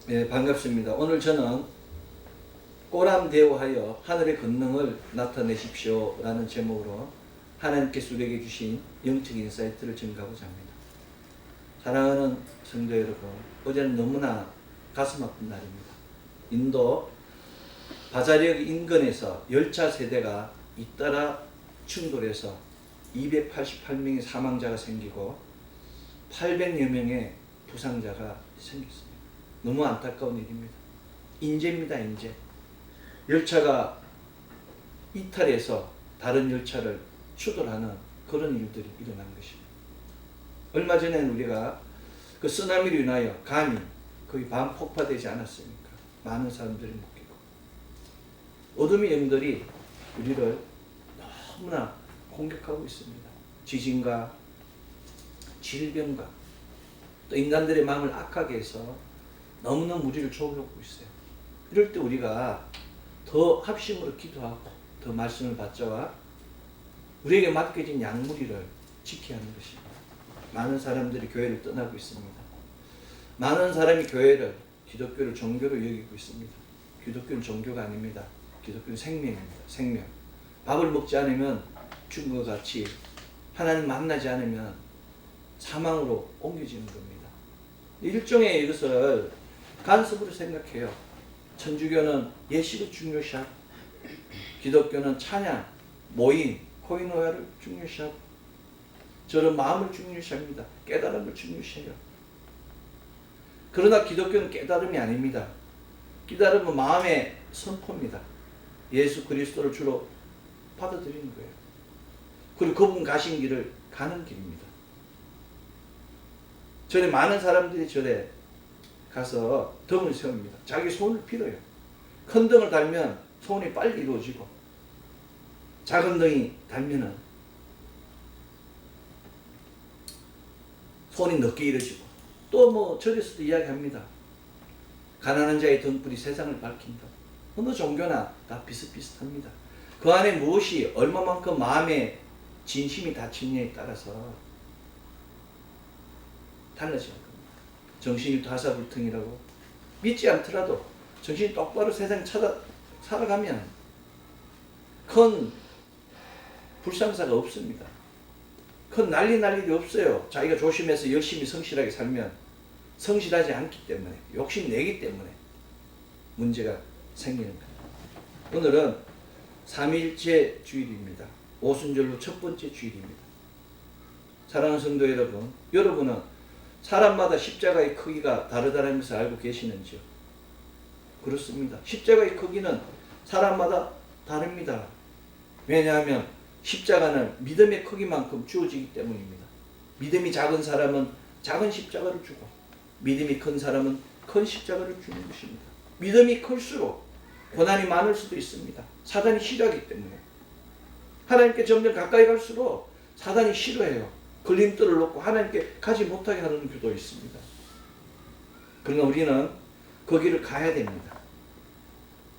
예, 반갑습니다. 오늘 저는 꼬람대오하여 하늘의 권능을 나타내십시오 라는 제목으로 하나님께서 우리에게 주신 영적 인사이트를 전가하고자 합니다. 사랑하는 성도 여러분, 어제는 너무나 가슴 아픈 날입니다. 인도 바자리역 인근에서 열차 세대가 잇따라 충돌해서 288명의 사망자가 생기고 800여 명의 부상자가 생겼습니다. 너무 안타까운 일입니다. 인재입니다, 인재. 열차가 이탈해서 다른 열차를 추돌하는 그런 일들이 일어난 것입니다. 얼마 전에는 우리가 그 쓰나미로 인하여 감이 거의 반 폭파되지 않았습니까? 많은 사람들이 묶이고 어둠의 영들이 우리를 너무나 공격하고 있습니다. 지진과 질병과 또 인간들의 마음을 악하게 해서 너무너무 우리를 조르고 있어요. 이럴 때 우리가 더 합심으로 기도하고 더 말씀을 받자와 우리에게 맡겨진 양무리를 지켜야 하는 것입니다. 많은 사람들이 교회를 떠나고 있습니다. 많은 사람이 교회를, 기독교를 종교로 여기고 있습니다. 기독교는 종교가 아닙니다. 기독교는 생명입니다. 생명. 밥을 먹지 않으면 죽은 것 같이 하나님 만나지 않으면 사망으로 옮겨지는 겁니다. 일종의 이것을 간섭으로 생각해요. 천주교는 예식을 중요시하고 기독교는 찬양, 모임, 코이노야를 중요시하고 저는 마음을 중요시합니다. 깨달음을 중요시해요. 그러나 기독교는 깨달음이 아닙니다. 깨달음은 마음의 선포입니다. 예수 그리스도를 주로 받아들이는 거예요. 그리고 그분 가신 길을 가는 길입니다. 전에 많은 사람들이 절에 가서 덩을 세웁니다. 자기 소원을 빌어요. 큰 덩을 달면 소원이 빨리 이루어지고 작은 덩이 달면은 소원이 늦게 이루어지고 또 뭐 절에서도 이야기합니다. 가난한 자의 등불이 세상을 밝힌다. 어느 종교나 다 비슷비슷합니다. 그 안에 무엇이 얼마만큼 마음의 진심이 닫히느냐에 따라서 달라지는 겁니다. 정신이 다사불통이라고 믿지 않더라도 정신이 똑바로 세상 살아가면 큰 불상사가 없습니다. 큰 난리 날 일이 없어요. 자기가 조심해서 열심히 성실하게 살면 성실하지 않기 때문에 욕심 내기 때문에 문제가 생기는 거예요. 오늘은 삼위일체 주일입니다. 오순절로 첫 번째 주일입니다. 사랑하는 성도 여러분, 여러분은 사람마다 십자가의 크기가 다르다는 것을 알고 계시는지요? 그렇습니다. 십자가의 크기는 사람마다 다릅니다. 왜냐하면 십자가는 믿음의 크기만큼 주어지기 때문입니다. 믿음이 작은 사람은 작은 십자가를 주고 믿음이 큰 사람은 큰 십자가를 주는 것입니다. 믿음이 클수록 고난이 많을 수도 있습니다. 사단이 싫어하기 때문에. 하나님께 점점 가까이 갈수록 사단이 싫어해요. 걸림돌을 놓고 하나님께 가지 못하게 하는 경우도 있습니다. 그러나 우리는 거기를 가야 됩니다.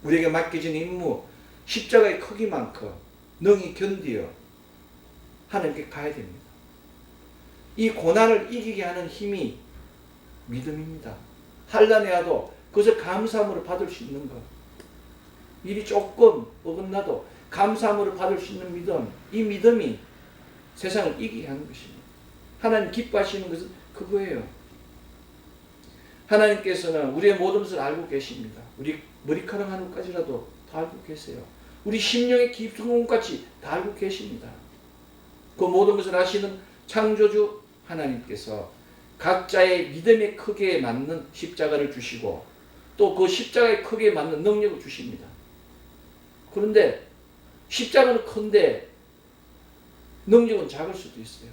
우리에게 맡겨진 임무, 십자가의 크기만큼 능히 견디어 하나님께 가야 됩니다. 이 고난을 이기게 하는 힘이 믿음입니다. 환난에 와도 그것을 감사함으로 받을 수 있는 것. 일이 조금 어긋나도 감사함으로 받을 수 있는 믿음, 이 믿음이 세상을 이기게 하는 것입니다. 하나님 기뻐하시는 것은 그거예요. 하나님께서는 우리의 모든 것을 알고 계십니다. 우리 머리카락 하늘까지라도 다 알고 계세요. 우리 심령의 깊은 곳까지 다 알고 계십니다. 그 모든 것을 아시는 창조주 하나님께서 각자의 믿음의 크기에 맞는 십자가를 주시고 또 그 십자가의 크기에 맞는 능력을 주십니다. 그런데 십자가는 큰데 능력은 작을 수도 있어요.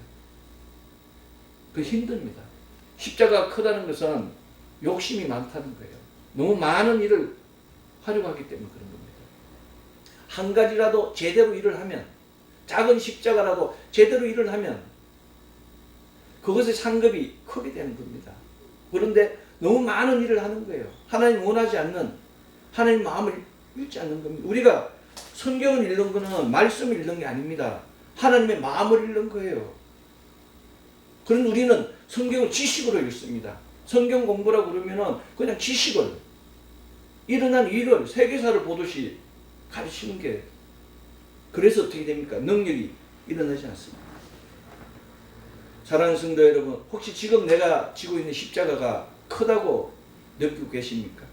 그 힘듭니다. 십자가가 크다는 것은 욕심이 많다는 거예요. 너무 많은 일을 하려고 하기 때문에 그런 겁니다. 한 가지라도 제대로 일을 하면, 작은 십자가라도 제대로 일을 하면 그것의 상급이 크게 되는 겁니다. 그런데 너무 많은 일을 하는 거예요. 하나님 원하지 않는, 하나님 마음을 읽지 않는 겁니다. 우리가 성경을 읽는 것은 말씀을 읽는 게 아닙니다. 하나님의 마음을 읽는 거예요. 그런 우리는 성경을 지식으로 읽습니다. 성경 공부라고 그러면은 그냥 지식을, 일어난 일을, 세계사를 보듯이 가르치는 게, 그래서 어떻게 됩니까? 능력이 일어나지 않습니다. 사랑하는 성도 여러분, 혹시 지금 내가 지고 있는 십자가가 크다고 느끼고 계십니까?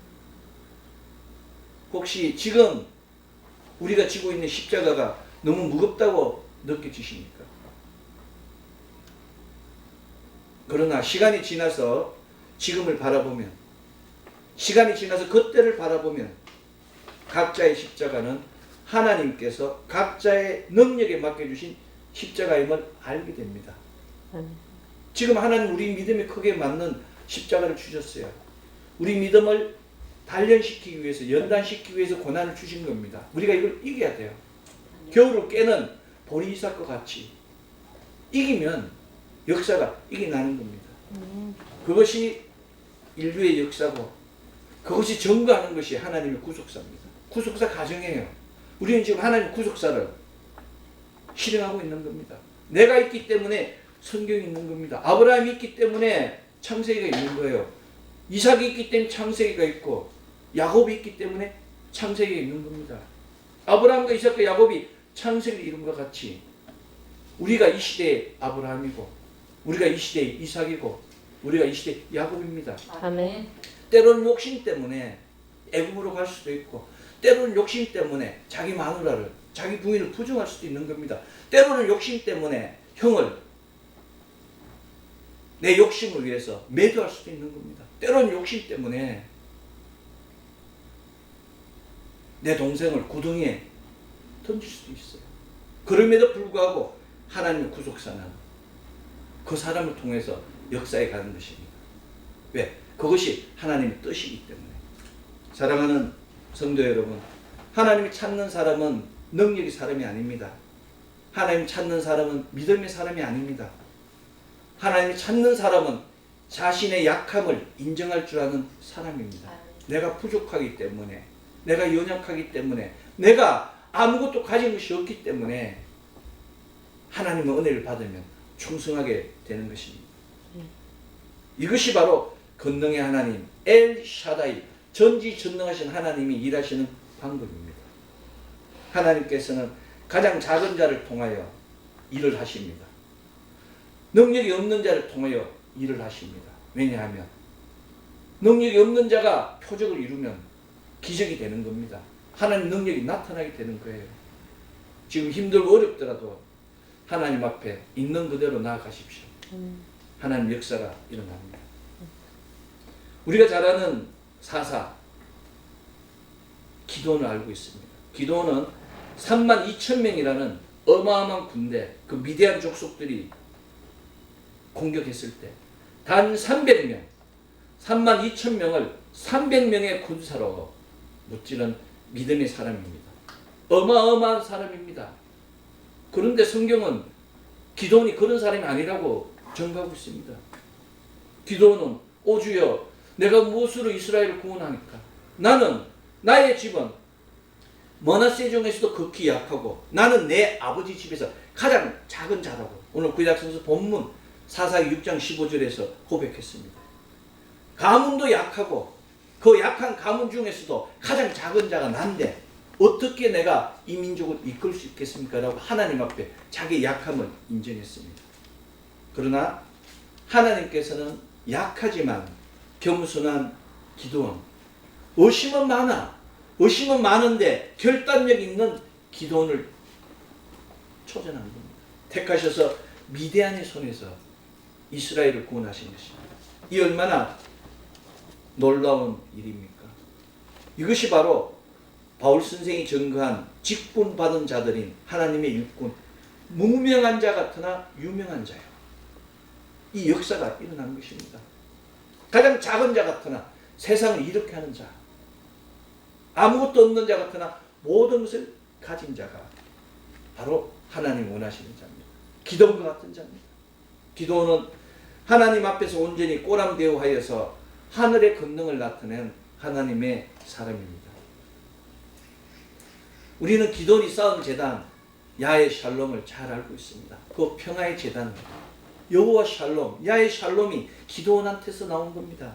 혹시 지금 우리가 지고 있는 십자가가 너무 무겁다고 느껴지십니까? 그러나 시간이 지나서 지금을 바라보면, 시간이 지나서 그때를 바라보면 각자의 십자가는 하나님께서 각자의 능력에 맡겨주신 십자가임을 알게 됩니다. 지금 하나님 우리 믿음에 크게 맞는 십자가를 주셨어요. 우리 믿음을 단련시키기 위해서, 연단시키기 위해서 고난을 주신 겁니다. 우리가 이걸 이겨야 돼요. 겨울을 깨는 보리 이삭과 같이 이기면 역사가 이겨나는 겁니다. 그것이 인류의 역사고, 그것이 증거하는 것이 하나님의 구속사입니다. 구속사 가정이에요. 우리는 지금 하나님 구속사를 실행하고 있는 겁니다. 내가 있기 때문에 성경이 있는 겁니다. 아브라함이 있기 때문에 창세기가 있는 거예요. 이삭이 있기 때문에 창세기가 있고, 야곱이 있기 때문에 창세기가 있는 겁니다. 아브라함과 이삭과 야곱이 창세기를 이룬 것 같이 우리가 이 시대의 아브라함이고, 우리가 이 시대의 이삭이고, 우리가 이 시대의 야곱입니다. 아멘. 때로는 욕심 때문에 애굽으로 갈 수도 있고, 때로는 욕심 때문에 자기 마누라를, 자기 부인을 부정할 수도 있는 겁니다. 때로는 욕심 때문에 형을 내 욕심을 위해서 매도할 수도 있는 겁니다. 때로는 욕심 때문에 내 동생을 구덩이에 던질 수도 있어요. 그럼에도 불구하고 하나님의 구속사는 그 사람을 통해서 역사에 가는 것입니다. 왜? 그것이 하나님의 뜻이기 때문에. 사랑하는 성도 여러분, 하나님이 찾는 사람은 능력의 사람이 아닙니다. 하나님 찾는 사람은 믿음의 사람이 아닙니다. 하나님이 찾는 사람은 자신의 약함을 인정할 줄 아는 사람입니다. 내가 부족하기 때문에, 내가 연약하기 때문에, 내가 아무것도 가진 것이 없기 때문에 하나님의 은혜를 받으면 충성하게 되는 것입니다. 이것이 바로 권능의 하나님, 엘 샤다이, 전지전능하신 하나님이 일하시는 방법입니다. 하나님께서는 가장 작은 자를 통하여 일을 하십니다. 능력이 없는 자를 통하여 일을 하십니다. 왜냐하면 능력이 없는 자가 표적을 이루면 기적이 되는 겁니다. 하나님 능력이 나타나게 되는 거예요. 지금 힘들고 어렵더라도 하나님 앞에 있는 그대로 나아가십시오. 하나님 역사가 일어납니다. 우리가 잘 아는 사사 기도원을 알고 있습니다. 기도원은 32,000명이라는 어마어마한 군대, 그 미대한 족속들이 공격했을 때 단 300명, 32,000명을 300명의 군사로 무찌른 믿음의 사람입니다. 어마어마한 사람입니다. 그런데 성경은 기도원이 그런 사람이 아니라고 정하고 있습니다. 기도원은 오 주여, 내가 무엇으로 이스라엘을 구원하니까? 나는, 나의 집은 머나세 중에서도 극히 약하고, 나는 내 아버지 집에서 가장 작은 자라고 오늘 구약성서 본문 사사기 6장 15절에서 고백했습니다. 가문도 약하고 그 약한 가문 중에서도 가장 작은 자가 난데 어떻게 내가 이 민족을 이끌 수 있겠습니까? 라고 하나님 앞에 자기 약함을 인정했습니다. 그러나 하나님께서는 약하지만 겸손한 기도원, 의심은 많아, 의심은 많은데 결단력 있는 기도원을 초전한 겁니다. 택하셔서 미디안의 손에서 이스라엘을 구원하신 것입니다. 이 얼마나 놀라운 일입니까? 이것이 바로 바울 선생이 증거한 직분받은 자들인 하나님의 일꾼, 무명한 자 같으나 유명한 자요. 이 역사가 일어난 것입니다. 가장 작은 자 같으나 세상을 이렇게 하는 자, 아무것도 없는 자 같으나 모든 것을 가진 자가 바로 하나님 원하시는 자입니다. 기도원과 같은 자입니다. 기도원은 하나님 앞에서 온전히 꼬람대우하여서 하늘의 권능을 나타낸 하나님의 사람입니다. 우리는 기도원이 쌓은 제단 야훼 샬롬을 잘 알고 있습니다. 그 평화의 제단입니다. 여호와 샬롬, 야훼 샬롬이 기도원한테서 나온 겁니다.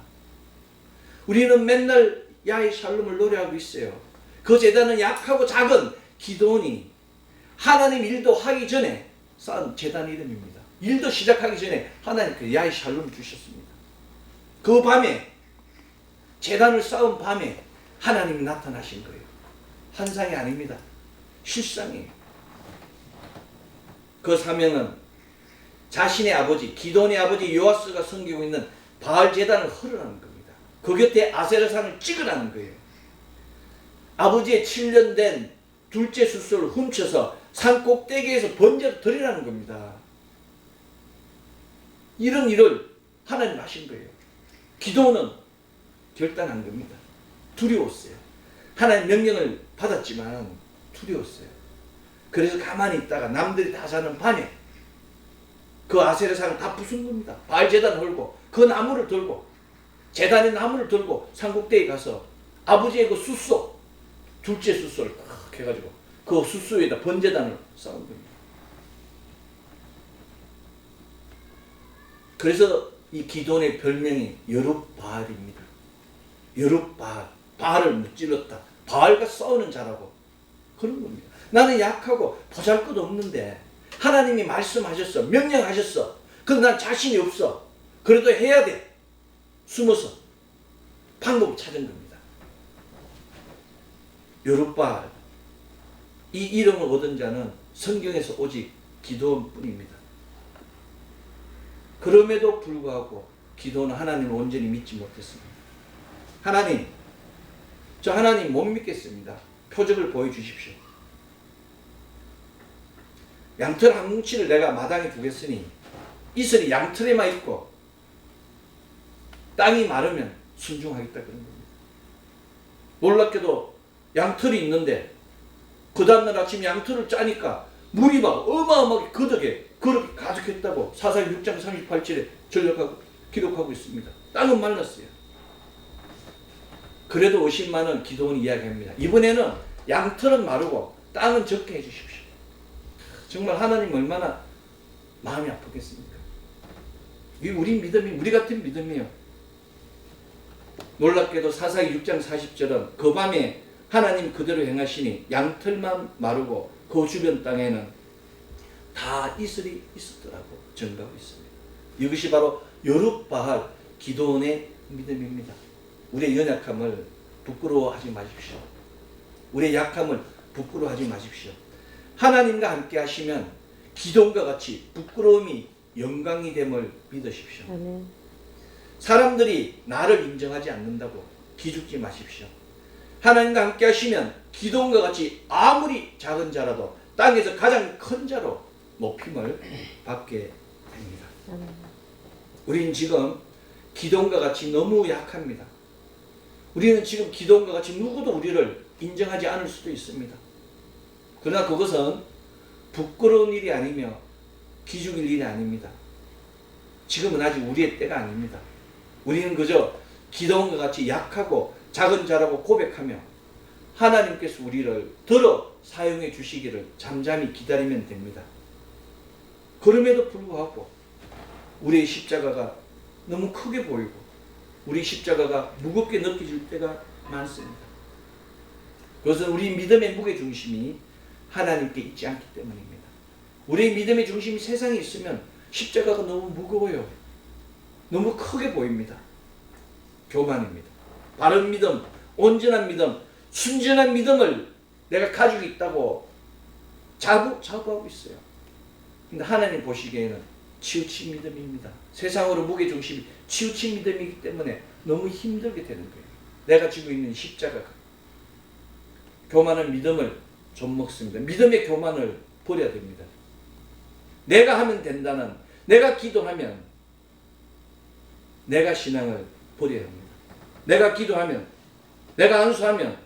우리는 맨날 야훼 샬롬을 노래하고 있어요. 그 제단은 약하고 작은 기도원이 하나님 일도 하기 전에 쌓은 제단 이름입니다. 일도 시작하기 전에 하나님께서 야훼 샬롬을 주셨습니다. 그 밤에, 제단을 쌓은 밤에 하나님이 나타나신 거예요. 환상이 아닙니다. 실상이에요. 그 사명은 자신의 아버지, 기돈의 아버지 요아스가 섬기고 있는 바알 제단을 헐으라는 겁니다. 그 곁에 아세라상을 찍으라는 거예요. 아버지의 7년 된 둘째 숫소를 훔쳐서 산 꼭대기에서 번제로 드리라는 겁니다. 이런 일을 하나님 하신 거예요. 기도는 결단한 겁니다. 두려웠어요. 하나님 명령을 받았지만 두려웠어요. 그래서 가만히 있다가 남들이 다 자는 밤에 그 아세라상을 다 부순 겁니다. 바알 제단을 헐고 그 나무를 들고, 제단의 나무를 들고 산꼭대기에 가서 아버지의 그 숫소, 둘째 숫소를 딱 해가지고 그 숫소에다 번제단을 쌓은 겁니다. 그래서 이 기돈의 별명이 여룹바알입니다. 여룹바알, 바알을 무찔렀다. 바알과 싸우는 자라고 그런 겁니다. 나는 약하고 보잘것없는데 하나님이 말씀하셨어, 명령하셨어. 그런데 난 자신이 없어. 그래도 해야 돼. 숨어서 방법을 찾은 겁니다. 여룹바알, 이 이름을 얻은 자는 성경에서 오직 기도원뿐입니다. 그럼에도 불구하고 기도는 하나님을 온전히 믿지 못했습니다. 하나님, 저 하나님 못 믿겠습니다. 표적을 보여주십시오. 양털 한 뭉치를 내가 마당에 두겠으니 이슬이 양털에만 있고 땅이 마르면 순종하겠다 그런 겁니다. 놀랍게도 양털이 있는데 그 다음날 아침 양털을 짜니까 물이 막 어마어마하게 그렇게 가득했다고 사사기 6장 38절에 기록하고 있습니다. 땅은 말랐어요. 그래도 50만원 기도원이 이야기합니다. 이번에는 양털은 마르고 땅은 적게 해주십시오. 정말 하나님 얼마나 마음이 아프겠습니까? 이 우리 믿음이 우리 같은 믿음이에요. 놀랍게도 사사기 6장 40절은 그 밤에 하나님 그대로 행하시니 양털만 마르고 그 주변 땅에는 다 이슬이 있었더라고 증가하고 있습니다. 이것이 바로 여룹바알 기도원의 믿음입니다. 우리의 연약함을 부끄러워하지 마십시오. 우리의 약함을 부끄러워하지 마십시오. 하나님과 함께 하시면 기도원과 같이 부끄러움이 영광이 됨을 믿으십시오. 아멘. 사람들이 나를 인정하지 않는다고 기죽지 마십시오. 하나님과 함께 하시면 기도원과 같이 아무리 작은 자라도 땅에서 가장 큰 자로 높임을 받게 됩니다. 우리는 지금 기도원과 같이 너무 약합니다. 우리는 지금 기도원과 같이 누구도 우리를 인정하지 않을 수도 있습니다. 그러나 그것은 부끄러운 일이 아니며 기죽일 일이 아닙니다. 지금은 아직 우리의 때가 아닙니다. 우리는 그저 기도원과 같이 약하고 작은 자라고 고백하며 하나님께서 우리를 들어 사용해 주시기를 잠잠히 기다리면 됩니다. 그럼에도 불구하고 우리의 십자가가 너무 크게 보이고 우리 십자가가 무겁게 느껴질 때가 많습니다. 그것은 우리 믿음의 무게중심이 하나님께 있지 않기 때문입니다. 우리의 믿음의 중심이 세상에 있으면 십자가가 너무 무거워요. 너무 크게 보입니다. 교만입니다. 바른 믿음, 온전한 믿음, 순전한 믿음을 내가 가지고 있다고 자부하고 있어요. 근데 하나님 보시기에는 치우친 믿음입니다. 세상으로 무게중심이 치우친 믿음이기 때문에 너무 힘들게 되는 거예요. 내가 지고 있는 십자가가. 교만한 믿음을 좀 먹습니다. 믿음의 교만을 버려야 됩니다. 내가 하면 된다는, 내가 기도하면 내가 신앙을 버려야 합니다. 내가 기도하면, 내가 안수하면,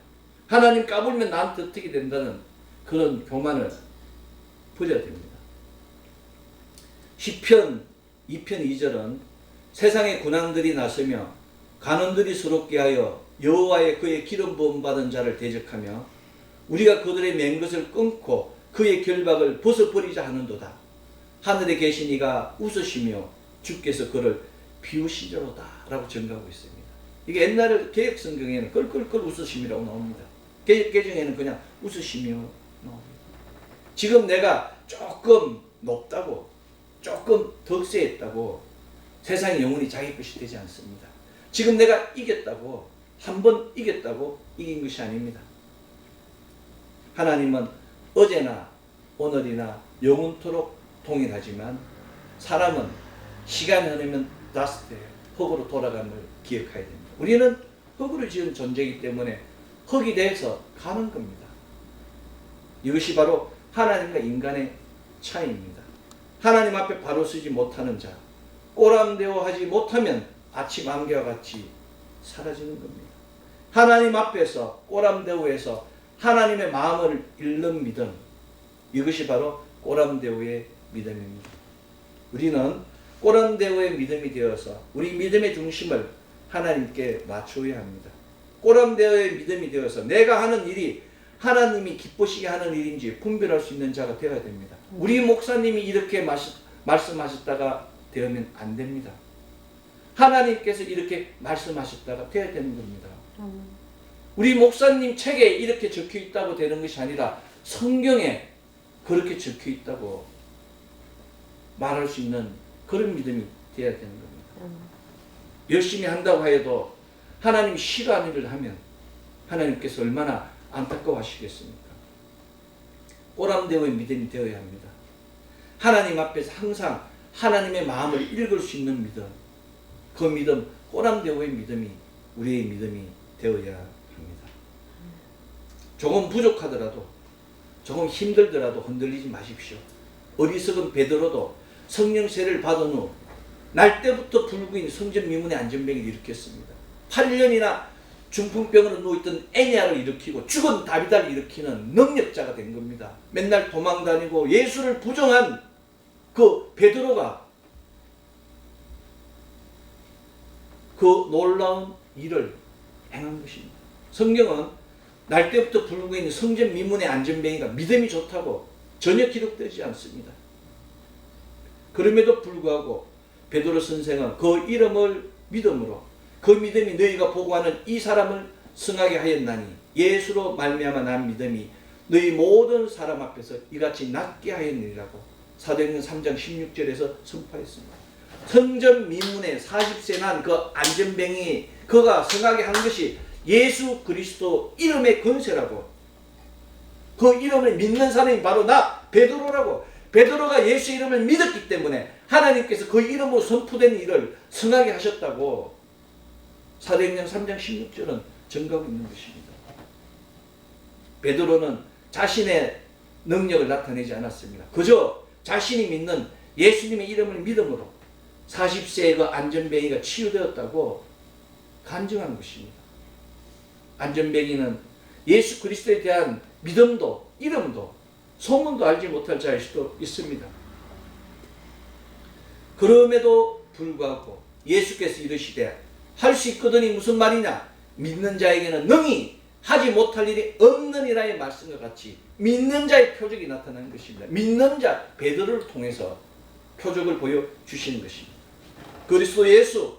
하나님 까불면 나한테 어떻게 된다는 그런 교만을 버려야 됩니다. 시편 2편 2절은 세상의 군왕들이 나서며 간원들이 서럽게 하여 여호와의 그의 기름 부음 받은 자를 대적하며 우리가 그들의 맹것을 끊고 그의 결박을 벗어버리자 하는도다. 하늘에 계신 이가 웃으시며 주께서 그를 비우시리로다 라고 증가하고 있습니다. 이게 옛날 개혁 성경에는 끌끌끌 웃으심이라고 나옵니다. 개정에는 그냥 웃으시며 나옵니다. 지금 내가 조금 높다고, 조금 덕세했다고 세상의 영혼이 자기 것이 되지 않습니다. 지금 내가 이겼다고, 한 번 이겼다고 이긴 것이 아닙니다. 하나님은 어제나 오늘이나 영원토록 동일하지만 사람은 시간이 흐르면 다스트, 흙으로 돌아감을 기억해야 됩니다. 우리는 흙으로 지은 존재이기 때문에 흙이 돼서 가는 겁니다. 이것이 바로 하나님과 인간의 차이입니다. 하나님 앞에 바로 서지 못하는 자, 꼬람대어 하지 못하면 아침 안개와 같이 사라지는 겁니다. 하나님 앞에서 꼬람대어해서 하나님의 마음을 읽는 믿음, 이것이 바로 꼬람대어의 믿음입니다. 우리는 꼬람대어의 믿음이 되어서 우리 믿음의 중심을 하나님께 맞추어야 합니다. 꼬람대어의 믿음이 되어서 내가 하는 일이 하나님이 기쁘시게 하는 일인지 분별할 수 있는 자가 되어야 됩니다. 우리 목사님이 이렇게 말씀하셨다가 되면 안 됩니다. 하나님께서 이렇게 말씀하셨다가 되어야 되는 겁니다. 우리 목사님 책에 이렇게 적혀 있다고 되는 것이 아니라 성경에 그렇게 적혀 있다고 말할 수 있는 그런 믿음이 되어야 되는 겁니다. 열심히 한다고 해도 하나님이 싫어하는 일을 하면 하나님께서 얼마나 안타까워하시겠습니까? 꼬람대어의 믿음이 되어야 합니다. 하나님 앞에서 항상 하나님의 마음을 읽을 수 있는 믿음, 그 믿음, 꼬람대어의 믿음이 우리의 믿음이 되어야 합니다. 조금 부족하더라도, 조금 힘들더라도 흔들리지 마십시오. 어리석은 베드로도 성령 세례를 받은 후 날 때부터 불구인 성전 미문의 안전병을 일으켰습니다. 8년이나 중풍병으로 누워있던 애니아를 일으키고 죽은 다비다를 일으키는 능력자가 된 겁니다. 맨날 도망다니고 예수를 부정한 그 베드로가 그 놀라운 일을 행한 것입니다. 성경은 날 때부터 불구인 성전 미문의 안전병이가 믿음이 좋다고 전혀 기록되지 않습니다. 그럼에도 불구하고 베드로 선생은 그 이름을 믿음으로 그 믿음이 너희가 보고하는 이 사람을 승하게 하였나니 예수로 말미암아 난 믿음이 너희 모든 사람 앞에서 이같이 낫게 하였느니라고 사도행전 3장 16절에서 선포했습니다. 성전 미문에 40세 난 그 안전병이 그가 승하게 한 것이 예수 그리스도 이름의 권세라고, 그 이름을 믿는 사람이 바로 나 베드로라고. 베드로가 예수 이름을 믿었기 때문에 하나님께서 그 이름으로 선포된 일을 승하게 하셨다고 사도행전 3장 16절은 증거하고 있는 것입니다. 베드로는 자신의 능력을 나타내지 않았습니다. 그저 자신이 믿는 예수님의 이름을 믿음으로 40세의 그 안전뱅이가 치유되었다고 간증한 것입니다. 안전뱅이는 예수 그리스도에 대한 믿음도 이름도 소문도 알지 못할 자일 수도 있습니다. 그럼에도 불구하고 예수께서 이르시되 할 수 있거든이 무슨 말이냐, 믿는 자에게는 능히 하지 못할 일이 없느니라의 말씀과 같이 믿는 자의 표적이 나타나는 것입니다. 믿는 자 베드로를 통해서 표적을 보여주시는 것입니다. 그리스도 예수,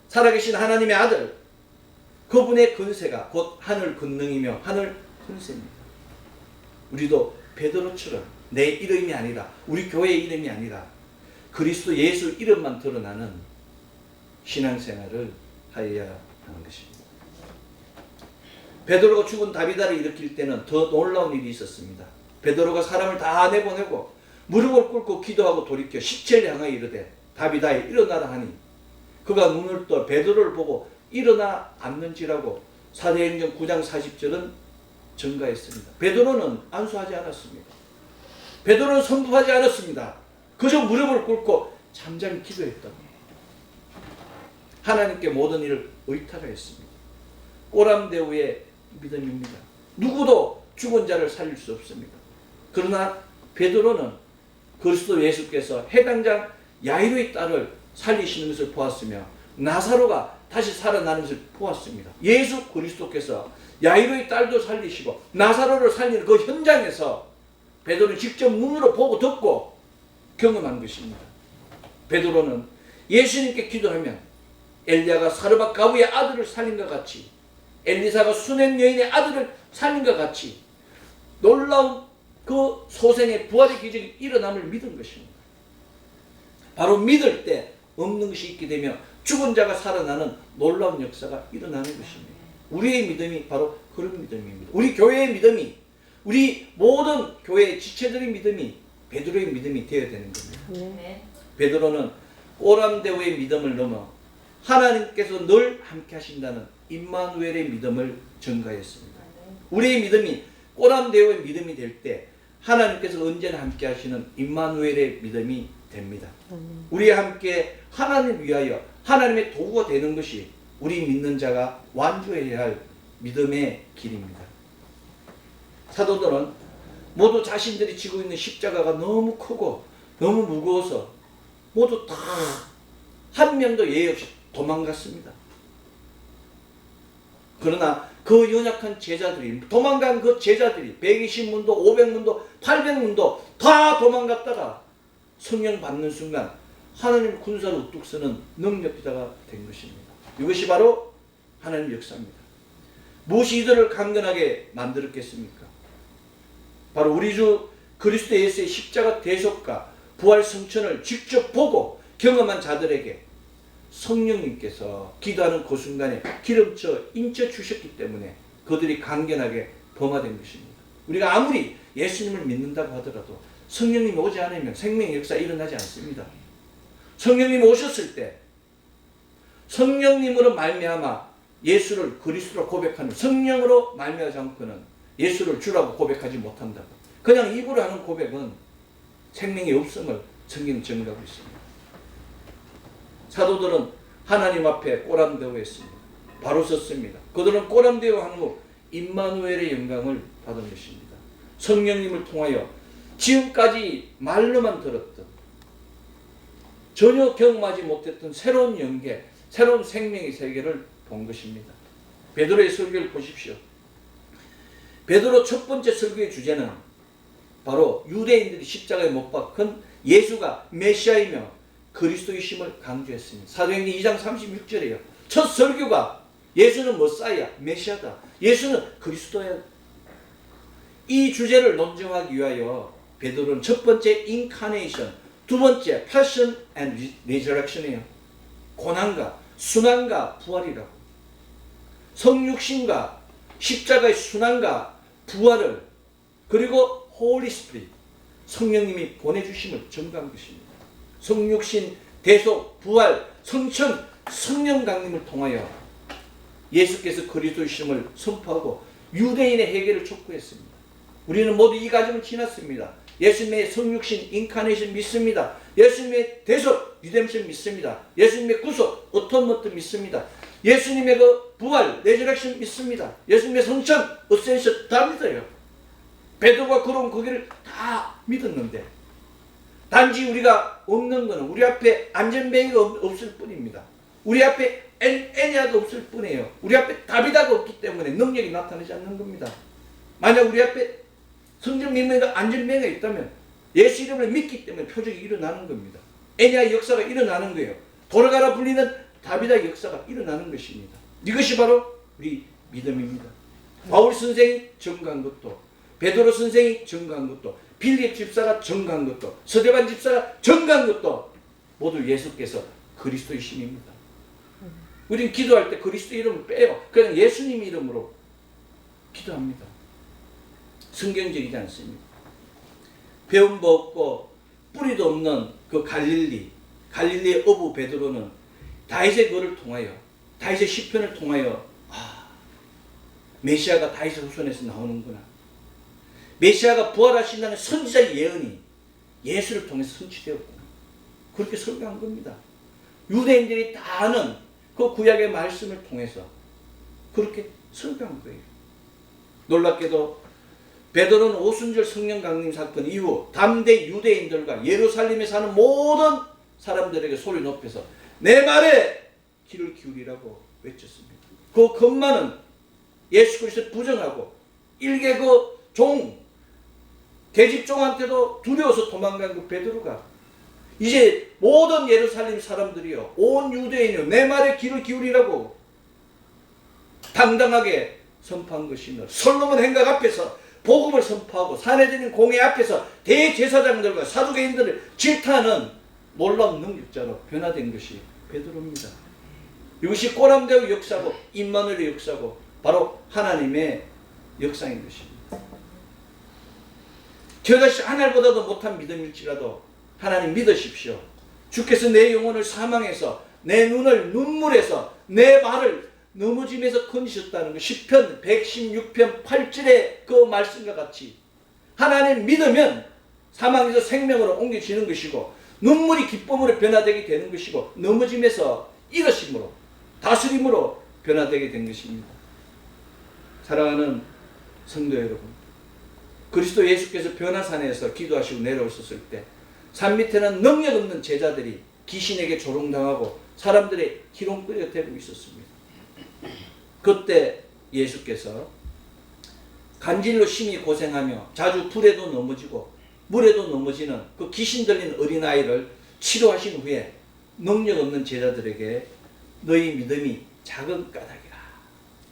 살아계신 하나님의 아들, 그분의 권세가 곧 하늘 권능이며 하늘 권세입니다. 우리도 베드로처럼 내 이름이 아니라, 우리 교회의 이름이 아니라 그리스도 예수 이름만 드러나는 신앙생활을 하여야 하는 것입니다. 베드로가 죽은 다비다를 일으킬 때는 더 놀라운 일이 있었습니다. 베드로가 사람을 다 내보내고 무릎을 꿇고 기도하고 돌이켜 십제를 향하여 이르되 다비다에 일어나라 하니 그가 눈을 떠 베드로를 보고 일어나 앉는지라고 사도행전 9장 40절은 증가했습니다. 베드로는 안수하지 않았습니다. 베드로는 선포하지 않았습니다. 그저 무릎을 꿇고 잠잠히 기도했던 하나님께 모든 일을 의탁하였습니다. 꼬람대오의 믿음입니다. 누구도 죽은 자를 살릴 수 없습니다. 그러나 베드로는 그리스도 예수께서 해당장 야이로의 딸을 살리시는 것을 보았으며 나사로가 다시 살아나는 것을 보았습니다. 예수 그리스도께서 야이로의 딸도 살리시고 나사로를 살리는 그 현장에서 베드로는 직접 눈으로 보고 듣고 경험한 것입니다. 베드로는 예수님께 기도하면 엘리야가 사르밧 가부의 아들을 살린 것 같이, 엘리사가 수넴 여인의 아들을 살린 것 같이 놀라운 그 소생의 부활의 기적이 일어남을 믿은 것입니다. 바로 믿을 때 없는 것이 있게 되며 죽은 자가 살아나는 놀라운 역사가 일어나는 것입니다. 우리의 믿음이 바로 그런 믿음입니다. 우리 교회의 믿음이, 우리 모든 교회의 지체들의 믿음이 베드로의 믿음이 되어야 되는 겁니다. 네. 베드로는 오람대오의 믿음을 넘어 하나님께서 늘 함께 하신다는 임마누엘의 믿음을 전가했습니다. 우리의 믿음이 오람대오의 믿음이 될 때 하나님께서 언제나 함께 하시는 임마누엘의 믿음이 됩니다. 우리와 함께 하나님을 위하여 하나님의 도구가 되는 것이 우리 믿는 자가 완주해야 할 믿음의 길입니다. 사도들은 모두 자신들이 지고 있는 십자가가 너무 크고 너무 무거워서 모두 다 한 명도 예의 없이 도망갔습니다. 그러나 그 연약한 제자들이, 도망간 그 제자들이 120문도 500문도 800문도 다 도망갔다가 성령 받는 순간 하나님 군사를 우뚝 서는 능력자가 된 것입니다. 이것이 바로 하나님의 역사입니다. 무엇이 이들을 강건하게 만들었겠습니까? 바로 우리 주 그리스도 예수의 십자가 대속과 부활 성천을 직접 보고 경험한 자들에게 성령님께서 기도하는 그 순간에 기름쳐 인쳐 주셨기 때문에 그들이 강건하게 범하된 것입니다. 우리가 아무리 예수님을 믿는다고 하더라도 성령님 오지 않으면 생명의 역사 일어나지 않습니다. 성령님 오셨을 때 성령님으로 말미암아 예수를 그리스도로 고백하는, 성령으로 말미암지 않고는 예수를 주라고 고백하지 못한다고. 그냥 입으로 하는 고백은 생명이 없음을 성경이 증거하고 있습니다. 사도들은 하나님 앞에 꼬람대오했습니다. 바로 섰습니다. 그들은 꼬람대오하는 후 임마누엘의 영광을 받은 것입니다. 성령님을 통하여 지금까지 말로만 들었던, 전혀 경험하지 못했던 새로운 영계, 새로운 생명의 세계를 본 것입니다. 베드로의 설교를 보십시오. 베드로 첫 번째 설교의 주제는 바로 유대인들이 십자가에 못 박힌 예수가 메시아이며 그리스도이심을 강조했습니다. 사도행전 2장 36절이에요. 첫 설교가 예수는 머사야, 메시아다. 예수는 그리스도야. 이 주제를 논증하기 위하여 베드로는 첫 번째 인카네이션, 두 번째 패션 앤 리저렉션이에요. 고난과 순환과 부활이라고. 성육신과 십자가의 순환과 부활을, 그리고 홀리 스피릿, 성령님이 보내주심을 증거한 것입니다. 성육신, 대속, 부활, 성천, 성령 강림을 통하여 예수께서 그리스도이심을 선포하고 유대인의 해결을 촉구했습니다. 우리는 모두 이 과정을 지났습니다. 예수님의 성육신, 인카네이션 믿습니다. 예수님의 대속, 리뎀션 믿습니다. 예수님의 구속, 어토먼트 믿습니다. 예수님의 그 부활, 레저렉션 믿습니다. 예수님의 성천, 어센션 다 믿어요. 베드로가 걸어온 그 길을 다 믿었는데 단지 우리가 없는 것은 우리 앞에 안전뱅이가 없을 뿐입니다. 우리 앞에 애니아가 없을 뿐이에요. 우리 앞에 다비다가 없기 때문에 능력이 나타나지 않는 겁니다. 만약 우리 앞에 성령 믿음과 안전뱅이가 있다면 예수 이름을 믿기 때문에 표적이 일어나는 겁니다. 애니아의 역사가 일어나는 거예요. 돌아가라 불리는 다비다의 역사가 일어나는 것입니다. 이것이 바로 우리 믿음입니다. 바울 선생이 증거한 것도, 베드로 선생이 증거한 것도, 빌립 집사가 증거한 것도, 스데반 집사가 증거한 것도 모두 예수께서 그리스도의 신입니다. 우리는 기도할 때 그리스도 이름을 빼요. 그냥 예수님 이름으로 기도합니다. 성경적이지 않습니다. 배운 바 없고 뿌리도 없는 그 갈릴리의 어부 베드로는 다윗의 글을 통하여, 다윗의 시편을 통하여 메시아가 다윗의 후손에서 나오는구나, 메시아가 부활하신다는 선지자의 예언이 예수를 통해서 성취되었구나, 그렇게 설교한 겁니다. 유대인들이 다 아는 그 구약의 말씀을 통해서 그렇게 설교한 거예요. 놀랍게도 베드로는 오순절 성령 강림 사건 이후 담대 유대인들과 예루살렘에 사는 모든 사람들에게 소리 높여서 내 말에 귀를 기울이라고 외쳤습니다. 그 겁많은 예수 그리스도를 부정하고 일개 그 종, 계집종한테도 두려워서 도망간 그 베드로가 이제 모든 예루살렘 사람들이요, 온 유대인이요, 내 말에 귀를 기울이라고 당당하게 선포한 것이며, 솔로몬 행각 앞에서 복음을 선포하고 사내들인 공회 앞에서 대제사장들과 사두개인들을 질타하는 놀라운 능력자로 변화된 것이 베드로입니다. 이것이 꼬람대의 역사고 임마누엘의 역사고 바로 하나님의 역사인 것입니다. 저것이 하늘보다도 못한 믿음일지라도 하나님 믿으십시오. 주께서 내 영혼을 사망해서 내 눈을 눈물에서 내 발을 넘어짐에서 건지셨다는 것, 시편 116편 8절의 그 말씀과 같이 하나님 믿으면 사망에서 생명으로 옮겨지는 것이고 눈물이 기쁨으로 변화되게 되는 것이고 넘어짐에서 일어심으로 다스림으로 변화되게 된 것입니다. 사랑하는 성도 여러분, 그리스도 예수께서 변화산에서 기도하시고 내려오셨을 때 산 밑에는 능력 없는 제자들이 귀신에게 조롱당하고 사람들의 기롱거리가 되고 있었습니다. 그때 예수께서 간질로 심히 고생하며 자주 불에도 넘어지고 물에도 넘어지는 그 귀신 들린 어린아이를 치료하신 후에 능력 없는 제자들에게 너희 믿음이 작은 까닭이라.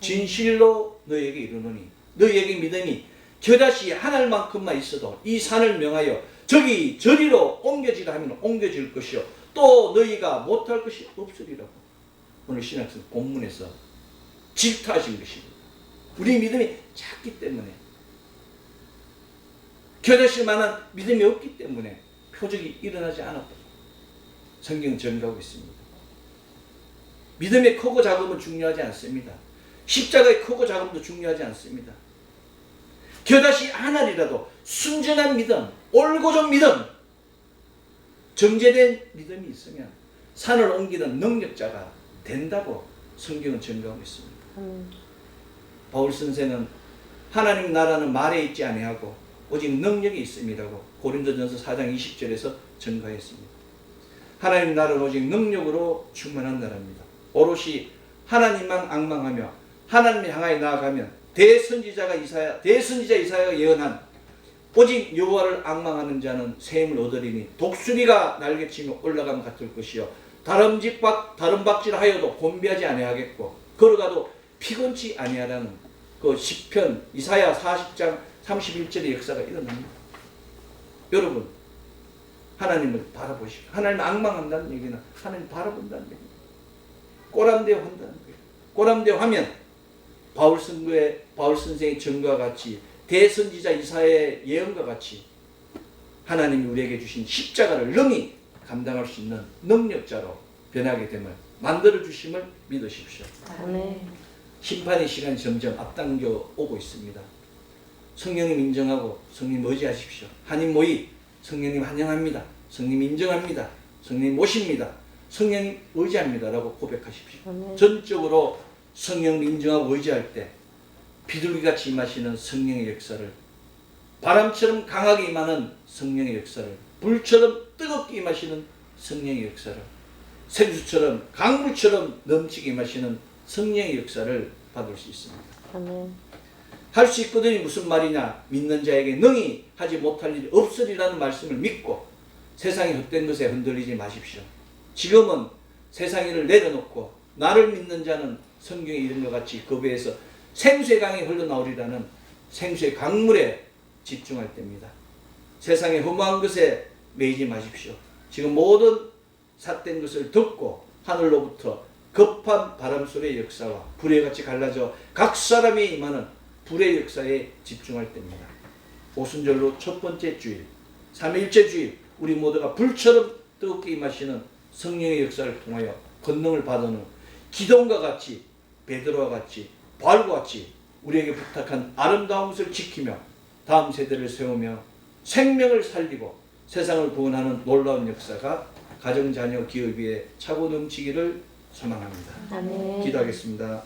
진실로 너희에게 이르노니 너희에게 믿음이 겨자씨 하늘만큼만 있어도 이 산을 명하여 저기 저리로 옮겨지라 하면 옮겨질 것이요 또 너희가 못할 것이 없으리라고 오늘 신학생 본문에서 질타하신 것입니다. 우리 믿음이 작기 때문에, 겨자씨 만한 믿음이 없기 때문에 표적이 일어나지 않았다고 성경은 전가하고 있습니다. 믿음의 크고 작음은 중요하지 않습니다. 십자가의 크고 작음도 중요하지 않습니다. 겨자씨 하나리라도 순전한 믿음, 올곧은 믿음, 정제된 믿음이 있으면 산을 옮기는 능력자가 된다고 성경은 전가하고 있습니다. 바울 선생은 하나님 나라는 말에 있지 아니하고 오직 능력이 있음이라고 고린도전서 4장 20절에서 전가했습니다. 하나님 나라는 오직 능력으로 충만한 나라입니다. 오롯이 하나님만 앙망하며 하나님을 향하여 나아가면 대선지자 이사야가 예언한 오직 여호와를 앙망하는 자는 새 힘을 얻으리니 독수리가 날개치며 올라가면 같을 것이요 다른 박질하여도 곤비하지 아니하겠고 걸어가도 피곤치 아니하라는 그 시편 이사야 40장 31절의 역사가 일어납니다. 여러분, 하나님을 바라보십시오. 하나님을 앙망한다는 얘기는 하나님 바라본다는 얘기입니다. 꼬람대어 한다는 거예요. 꼬람대어 하면 바울 선생의 전과 같이 대선지자 이사야의 예언과 같이 하나님이 우리에게 주신 십자가를 능히 감당할 수 있는 능력자로 변하게 됨을 만들어 주심을 믿으십시오. 아멘. 심판의 시간이 점점 앞당겨 오고 있습니다. 성령님 인정하고 성령 의지하십시오. 한인 모의 성령님 환영합니다. 성령 인정합니다. 성령 모십니다. 성령님 의지합니다. 라고 고백하십시오. 아멘. 전적으로 성령을 인정하고 의지할 때 비둘기같이 임하시는 성령의 역사를, 바람처럼 강하게 임하는 성령의 역사를, 불처럼 뜨겁게 임하시는 성령의 역사를, 생수처럼 강물처럼 넘치게 임하시는 성령의 역사를 받을 수 있습니다. 아멘. 할 수 있거든이 무슨 말이냐? 믿는 자에게 능히 하지 못할 일이 없으리라는 말씀을 믿고 세상의 헛된 것에 흔들리지 마십시오. 지금은 세상 일을 내려놓고 나를 믿는 자는 성경에 이른 것 같이 그 배에서 생수의 강이 흘러나오리라는 생수의 강물에 집중할 때입니다. 세상의 허무한 것에 매이지 마십시오. 지금 모든 삿된 것을 듣고 하늘로부터 급한 바람소리의 역사와 불의 같이 갈라져 각 사람이 임하는 불의 역사에 집중할 때입니다. 오순절로 첫 번째 주일, 삼위일체 주일, 우리 모두가 불처럼 뜨겁게 임하시는 성령의 역사를 통하여 권능을 받은 기동과 같이, 베드로와 같이, 바울과 같이 우리에게 부탁한 아름다운 것을 지키며 다음 세대를 세우며 생명을 살리고 세상을 구원하는 놀라운 역사가 가정, 자녀, 기업 위에 차고 넘치기를 소망합니다. 아멘. 기도하겠습니다.